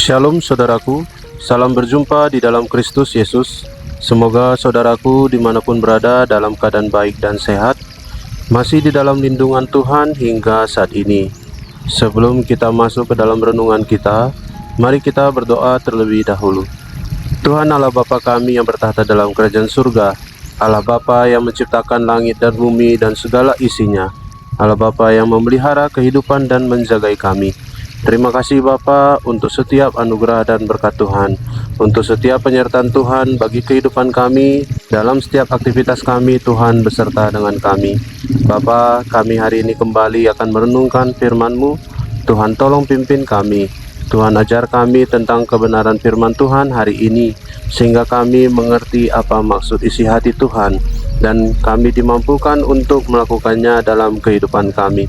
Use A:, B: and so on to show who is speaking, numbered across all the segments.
A: Shalom saudaraku, salam berjumpa di dalam Kristus Yesus. Semoga saudaraku dimanapun berada dalam keadaan baik dan sehat, masih di dalam lindungan Tuhan hingga saat ini. Sebelum kita masuk ke dalam renungan kita, mari kita berdoa terlebih dahulu. Tuhan Allah Bapa kami yang bertahta dalam kerajaan surga, Allah Bapa yang menciptakan langit dan bumi dan segala isinya, Allah Bapa yang memelihara kehidupan dan menjagai kami. Terima kasih Bapa untuk setiap anugerah dan berkat Tuhan, untuk setiap penyertaan Tuhan bagi kehidupan kami, dalam setiap aktivitas kami Tuhan beserta dengan kami. Bapa, kami hari ini kembali akan merenungkan firman-Mu. Tuhan tolong pimpin kami, Tuhan ajar kami tentang kebenaran firman Tuhan hari ini, sehingga kami mengerti apa maksud isi hati Tuhan, dan kami dimampukan untuk melakukannya dalam kehidupan kami.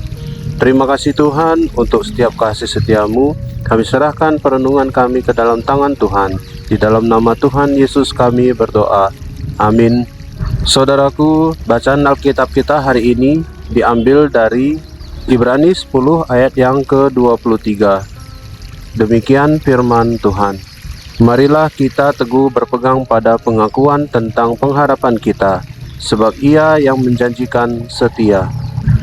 A: Terima kasih Tuhan untuk setiap kasih setia-Mu. Kami serahkan perenungan kami ke dalam tangan Tuhan. Di dalam nama Tuhan Yesus kami berdoa. Amin. Saudaraku, bacaan Alkitab kita hari ini diambil dari Ibrani 10 ayat yang ke-23. Demikian firman Tuhan. Marilah kita teguh berpegang pada pengakuan tentang pengharapan kita, sebab Ia yang menjanjikan setia.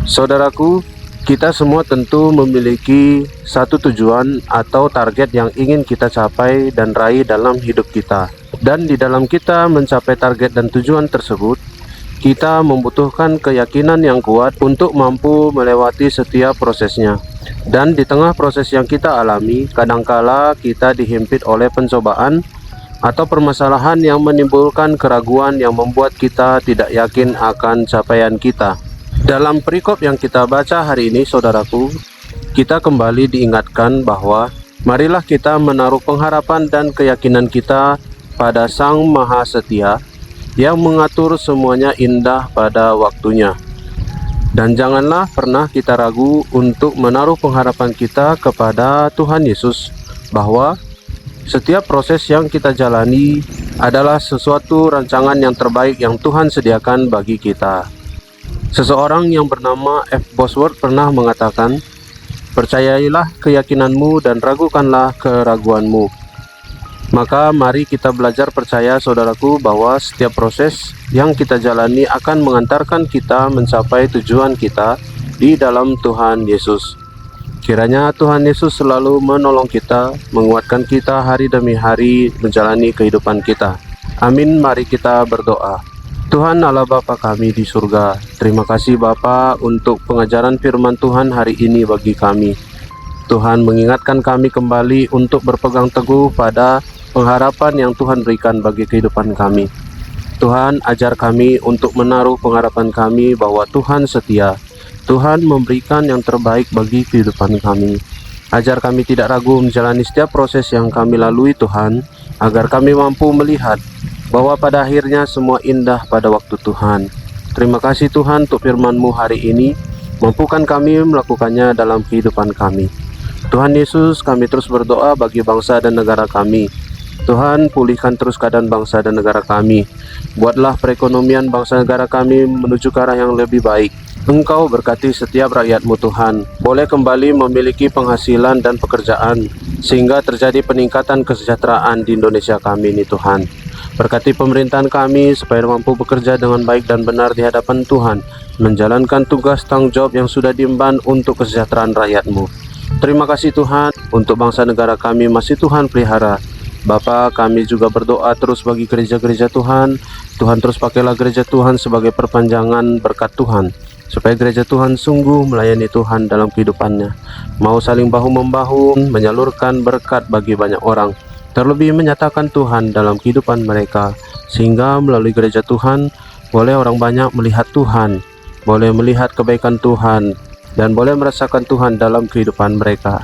A: Saudaraku, kita semua tentu memiliki satu tujuan atau target yang ingin kita capai dan raih dalam hidup kita. Dan di dalam kita mencapai target dan tujuan tersebut, kita membutuhkan keyakinan yang kuat untuk mampu melewati setiap prosesnya. Dan di tengah proses yang kita alami, kadangkala kita dihimpit oleh pencobaan atau permasalahan yang menimbulkan keraguan yang membuat kita tidak yakin akan capaian kita. Dalam perikop yang kita baca hari ini, saudaraku, kita kembali diingatkan bahwa marilah kita menaruh pengharapan dan keyakinan kita pada Sang Maha Setia yang mengatur semuanya indah pada waktunya. Dan janganlah pernah kita ragu untuk menaruh pengharapan kita kepada Tuhan Yesus, bahwa setiap proses yang kita jalani adalah sesuatu rancangan yang terbaik yang Tuhan sediakan bagi kita. Seseorang yang bernama F. Bosworth pernah mengatakan, "Percayailah keyakinanmu dan ragukanlah keraguanmu." Maka mari kita belajar percaya, saudaraku, bahwa setiap proses yang kita jalani akan mengantarkan kita mencapai tujuan kita di dalam Tuhan Yesus. Kiranya Tuhan Yesus selalu menolong kita, menguatkan kita hari demi hari menjalani kehidupan kita. Amin. Mari kita berdoa. Tuhan Allah Bapa kami di surga, terima kasih Bapa untuk pengajaran firman Tuhan hari ini bagi kami. Tuhan mengingatkan kami kembali untuk berpegang teguh pada pengharapan yang Tuhan berikan bagi kehidupan kami. Tuhan ajar kami untuk menaruh pengharapan kami bahwa Tuhan setia. Tuhan memberikan yang terbaik bagi kehidupan kami. Ajar kami tidak ragu menjalani setiap proses yang kami lalui Tuhan, agar kami mampu melihat bahwa pada akhirnya semua indah pada waktu Tuhan. Terima kasih Tuhan untuk firman-Mu hari ini. Mampukan kami melakukannya dalam kehidupan kami. Tuhan Yesus, kami terus berdoa bagi bangsa dan negara kami. Tuhan, pulihkan terus keadaan bangsa dan negara kami. Buatlah perekonomian bangsa negara kami menuju ke arah yang lebih baik. Engkau berkati setiap rakyat-Mu Tuhan, boleh kembali memiliki penghasilan dan pekerjaan, sehingga terjadi peningkatan kesejahteraan di Indonesia kami ini Tuhan. Berkati pemerintahan kami supaya mampu bekerja dengan baik dan benar di hadapan Tuhan, menjalankan tugas tanggung jawab yang sudah diemban untuk kesejahteraan rakyat-Mu. Terima kasih Tuhan untuk bangsa negara kami masih Tuhan pelihara. Bapa, kami juga berdoa terus bagi gereja-gereja Tuhan. Tuhan terus pakailah gereja Tuhan sebagai perpanjangan berkat Tuhan, supaya gereja Tuhan sungguh melayani Tuhan dalam kehidupannya, mau saling bahu-membahu menyalurkan berkat bagi banyak orang, terlebih menyatakan Tuhan dalam kehidupan mereka, sehingga melalui gereja Tuhan boleh orang banyak melihat Tuhan, boleh melihat kebaikan Tuhan, dan boleh merasakan Tuhan dalam kehidupan mereka.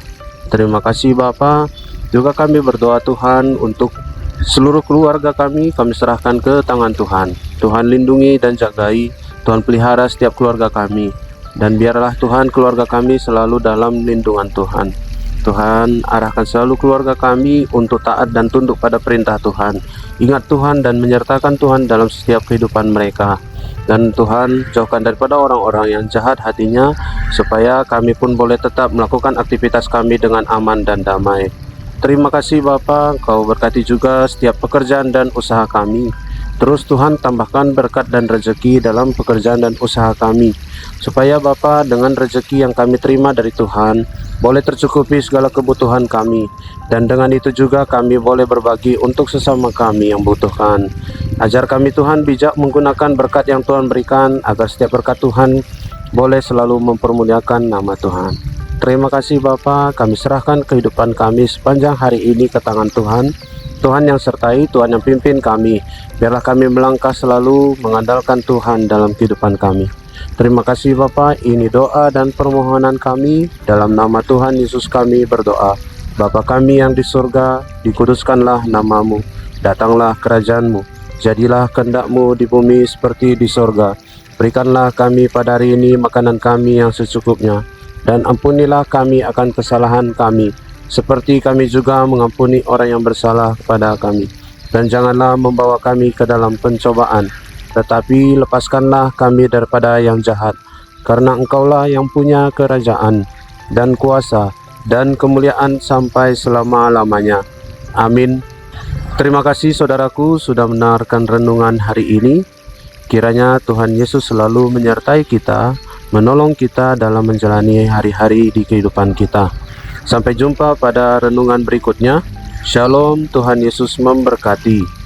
A: Terima kasih Bapa. Juga kami berdoa Tuhan untuk seluruh keluarga kami serahkan ke tangan Tuhan. Tuhan lindungi dan jagai, Tuhan pelihara setiap keluarga kami, dan biarlah Tuhan keluarga kami selalu dalam lindungan Tuhan. Tuhan, arahkan selalu keluarga kami untuk taat dan tunduk pada perintah Tuhan. Ingat Tuhan dan menyertakan Tuhan dalam setiap kehidupan mereka. Dan Tuhan, jauhkan daripada orang-orang yang jahat hatinya, supaya kami pun boleh tetap melakukan aktivitas kami dengan aman dan damai. Terima kasih Bapa, Engkau berkati juga setiap pekerjaan dan usaha kami. Terus Tuhan tambahkan berkat dan rezeki dalam pekerjaan dan usaha kami, supaya Bapa dengan rezeki yang kami terima dari Tuhan, boleh tercukupi segala kebutuhan kami, dan dengan itu juga kami boleh berbagi untuk sesama kami yang butuhkan. Ajar kami Tuhan bijak menggunakan berkat yang Tuhan berikan, agar setiap berkat Tuhan boleh selalu mempermuliakan nama Tuhan. Terima kasih Bapa, kami serahkan kehidupan kami sepanjang hari ini ke tangan Tuhan. Tuhan yang sertai, Tuhan yang pimpin kami. Biarlah kami melangkah selalu mengandalkan Tuhan dalam kehidupan kami. Terima kasih Bapa, ini doa dan permohonan kami. Dalam nama Tuhan Yesus kami berdoa. Bapa kami yang di surga, dikuduskanlah namamu. Datanglah kerajaan-Mu. Jadilah kehendak-Mu di bumi seperti di surga. Berikanlah kami pada hari ini makanan kami yang secukupnya. Dan ampunilah kami akan kesalahan kami, seperti kami juga mengampuni orang yang bersalah kepada kami. Dan janganlah membawa kami ke dalam pencobaan, tetapi lepaskanlah kami daripada yang jahat. Karena Engkaulah yang punya kerajaan, dan kuasa, dan kemuliaan sampai selama-lamanya. Amin. Terima kasih saudaraku sudah mendengarkan renungan hari ini. Kiranya Tuhan Yesus selalu menyertai kita, menolong kita dalam menjalani hari-hari di kehidupan kita. Sampai jumpa pada renungan berikutnya. Shalom, Tuhan Yesus memberkati.